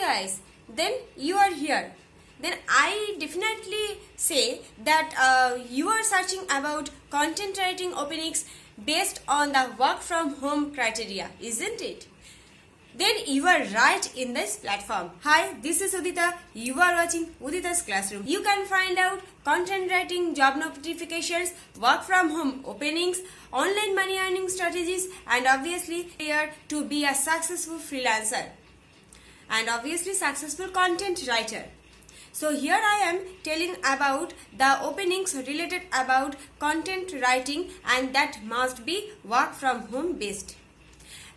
guys, then you are here. Then I definitely say that you are searching about content writing openings based on the work from home criteria, isn't it? Then you are right in this platform. Hi, this is Udita. You are watching Udita's Classroom. You can find out content writing, job notifications, work from home openings, online money earning strategies, and obviously here to be a successful freelancer and obviously successful content writer. So here I am telling about the openings related about content writing, and that must be work from home based.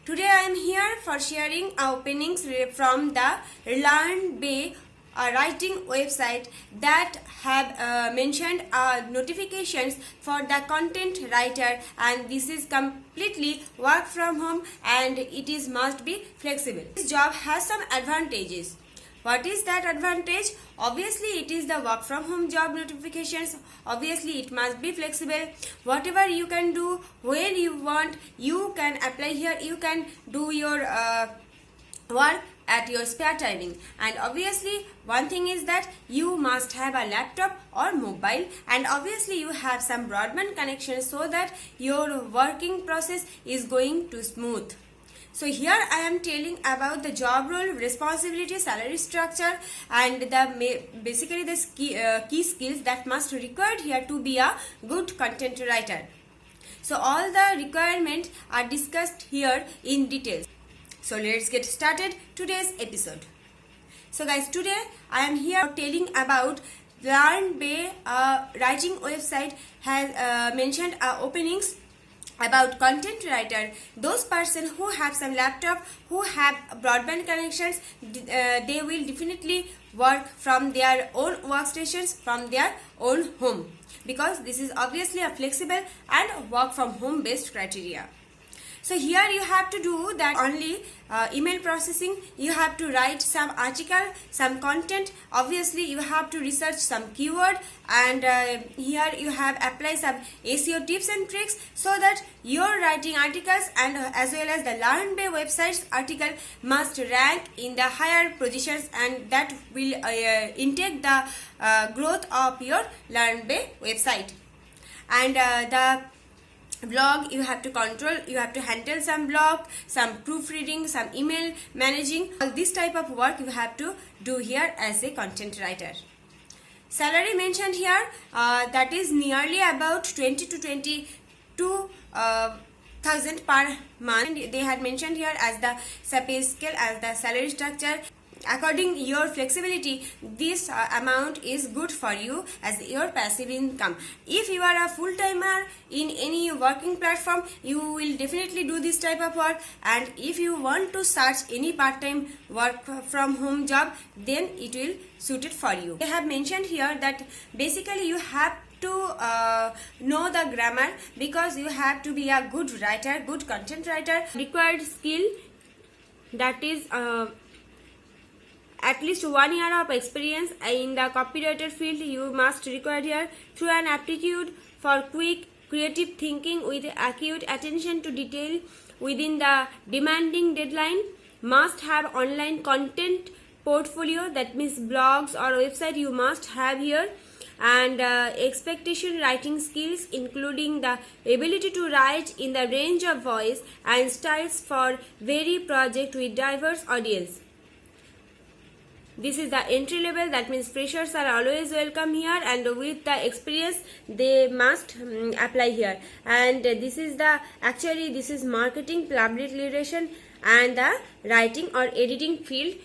Today I am here for sharing openings from the LearnBay writing website that have mentioned notifications for the content writer, and this is completely work from home and it is must be flexible. This job has some advantages. What is that advantage? Obviously it is the work from home job notifications. Obviously it must be flexible. Whatever you can do when you want, you can apply here. You can do your work at your spare timing. And obviously one thing is that you must have a laptop or mobile, and obviously you have some broadband connection so that your working process is going to smooth. So here I am telling about the job role, responsibility, salary structure, and basically the key skills that must required here to be a good content writer. So all the requirements are discussed here in details. So let's get started today's episode. So guys, today I am here telling about LearnBay writing website has mentioned openings about content writer. Those person who have some laptop, who have broadband connections, they will definitely work from their own workstations, from their own home, because this is obviously a flexible and work from home based criteria. So here you have to do that only email processing. You have to write some article, some content. Obviously you have to research some keyword, and here you have apply some SEO tips and tricks so that your writing articles and as well as the LearnBay website's article must rank in the higher positions, and that will intake the growth of your LearnBay website. And the blog you have to control, you have to handle some blog, some proofreading, some email managing. All this type of work you have to do here as a content writer. Salary mentioned here, that is nearly about 20 to 22 thousand per month. They had mentioned here as the pay scale, as the salary structure. According your flexibility, this amount is good for you as your passive income. If you are a full-timer in any working platform, you will definitely do this type of work, and if you want to search any part-time work from home job, then it will suit it for you. They have mentioned here that basically you have to know the grammar, because you have to be a good writer, good content writer. Required skill, that is at least 1 year of experience in the copywriter field you must require here, through an aptitude for quick creative thinking with acute attention to detail within the demanding deadline, must have online content portfolio, that means blogs or website you must have here, and expectation writing skills including the ability to write in the range of voice and styles for very project with diverse audience. This is the entry level, that means freshers are always welcome here, and with the experience they must apply here. And this is the actually this is marketing, public relation, and the writing or editing field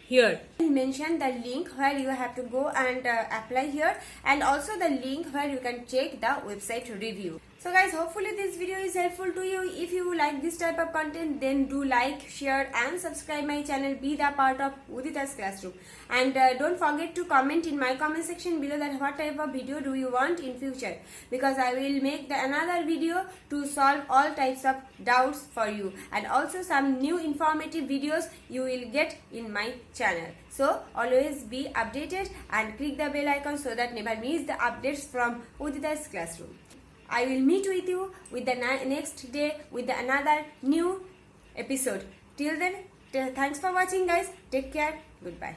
here. I mention the link where you have to go and apply here, and also the link where you can check the website review. So guys, hopefully this video is helpful to you. If you like this type of content, then do like, share and subscribe my channel. Be the part of Udita's Classroom. And don't forget to comment in my comment section below that what type of video do you want in future, because I will make another video to solve all types of doubts for you, and also some new informative videos you will get in my channel. So always be updated and click the bell icon so that never miss the updates from Udita's Classroom. I will meet with you with the next day with another new episode. Till then, Thanks for watching, guys. Take care. Goodbye.